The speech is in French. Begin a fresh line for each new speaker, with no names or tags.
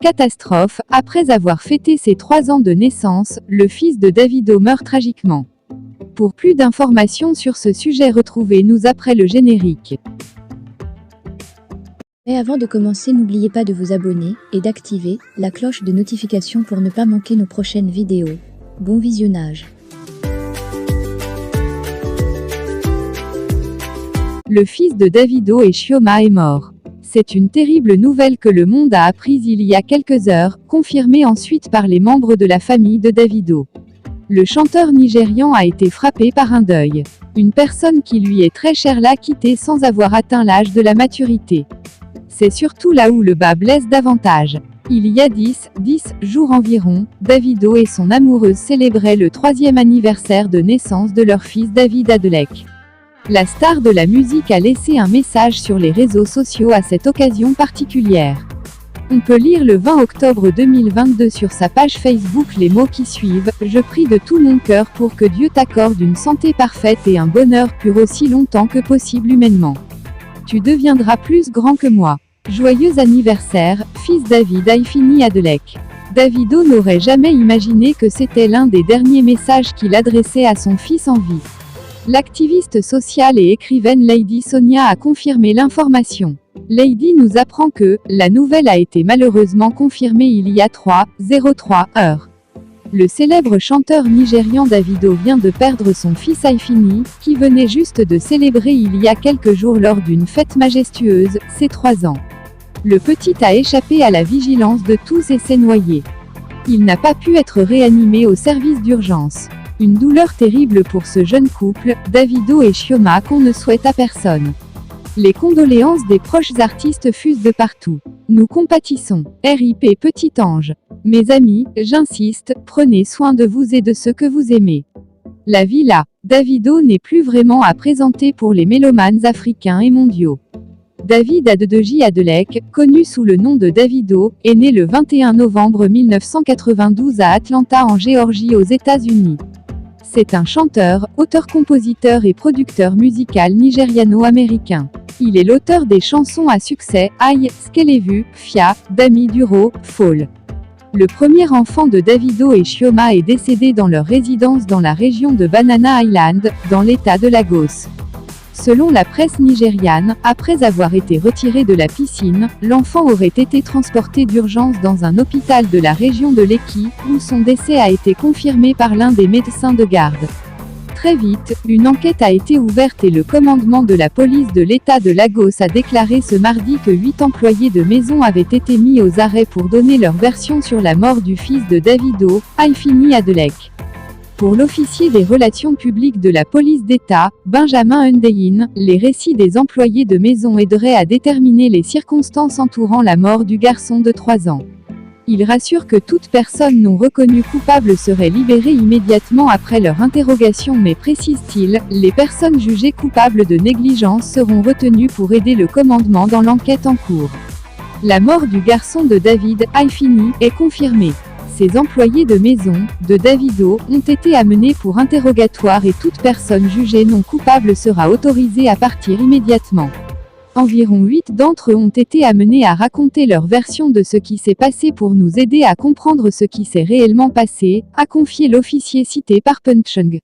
Catastrophe, après avoir fêté ses 3 ans de naissance, le fils de Davido meurt tragiquement. Pour plus d'informations sur ce sujet, retrouvez-nous après le générique.
Mais avant de commencer, n'oubliez pas de vous abonner et d'activer la cloche de notification pour ne pas manquer nos prochaines vidéos. Bon visionnage.
Le fils de Davido et Chioma est mort. C'est une terrible nouvelle que le monde a apprise il y a quelques heures, confirmée ensuite par les membres de la famille de Davido. Le chanteur nigérian a été frappé par un deuil. Une personne qui lui est très chère l'a quitté sans avoir atteint l'âge de la maturité. C'est surtout là où le bas blesse davantage. Il y a 10 jours environ, Davido et son amoureuse célébraient le 3e anniversaire de naissance de leur fils David Adeleke. La star de la musique a laissé un message sur les réseaux sociaux à cette occasion particulière. On peut lire le 20 octobre 2022 sur sa page Facebook les mots qui suivent « Je prie de tout mon cœur pour que Dieu t'accorde une santé parfaite et un bonheur pur aussi longtemps que possible humainement. Tu deviendras plus grand que moi. Joyeux anniversaire, fils David Aifini Adeleke ». Davido n'aurait jamais imaginé que c'était l'un des derniers messages qu'il adressait à son fils en vie. L'activiste sociale et écrivaine Lady Sonia a confirmé l'information. Lady nous apprend que la nouvelle a été malheureusement confirmée il y a 3:03 heures. Le célèbre chanteur nigérian Davido vient de perdre son fils Aifini, qui venait juste de célébrer il y a quelques jours lors d'une fête majestueuse, ses 3 ans. Le petit a échappé à la vigilance de tous et s'est noyé. Il n'a pas pu être réanimé au service d'urgence. Une douleur terrible pour ce jeune couple, Davido et Chioma, qu'on ne souhaite à personne. Les condoléances des proches artistes fusent de partout. Nous compatissons. RIP petit ange. Mes amis, j'insiste, prenez soin de vous et de ceux que vous aimez. La villa. Davido n'est plus vraiment à présenter pour les mélomanes africains et mondiaux. David Adeleke, connu sous le nom de Davido, est né le 21 novembre 1992 à Atlanta en Géorgie aux États-Unis. C'est un chanteur, auteur-compositeur et producteur musical nigériano-américain. Il est l'auteur des chansons à succès Aïe, Skelevu, Fia, Dami Duro, Fall. Le premier enfant de Davido et Chioma est décédé dans leur résidence dans la région de Banana Island, dans l'état de Lagos. Selon la presse nigériane, après avoir été retiré de la piscine, l'enfant aurait été transporté d'urgence dans un hôpital de la région de Lekki, où son décès a été confirmé par l'un des médecins de garde. Très vite, une enquête a été ouverte et le commandement de la police de l'État de Lagos a déclaré ce mardi que 8 employés de maison avaient été mis aux arrêts pour donner leur version sur la mort du fils de Davido, Aifini Adeleke. Pour l'officier des relations publiques de la police d'État, Benjamin Hundeyin, les récits des employés de maison aideraient à déterminer les circonstances entourant la mort du garçon de 3 ans. Il rassure que toute personne non reconnue coupable serait libérée immédiatement après leur interrogation, mais précise-t-il, les personnes jugées coupables de négligence seront retenues pour aider le commandement dans l'enquête en cours. La mort du garçon de David, Aifini, est confirmée. Ces employés de maison, de Davido, ont été amenés pour interrogatoire et toute personne jugée non coupable sera autorisée à partir immédiatement. Environ 8 d'entre eux ont été amenés à raconter leur version de ce qui s'est passé pour nous aider à comprendre ce qui s'est réellement passé, a confié l'officier cité par Punchung.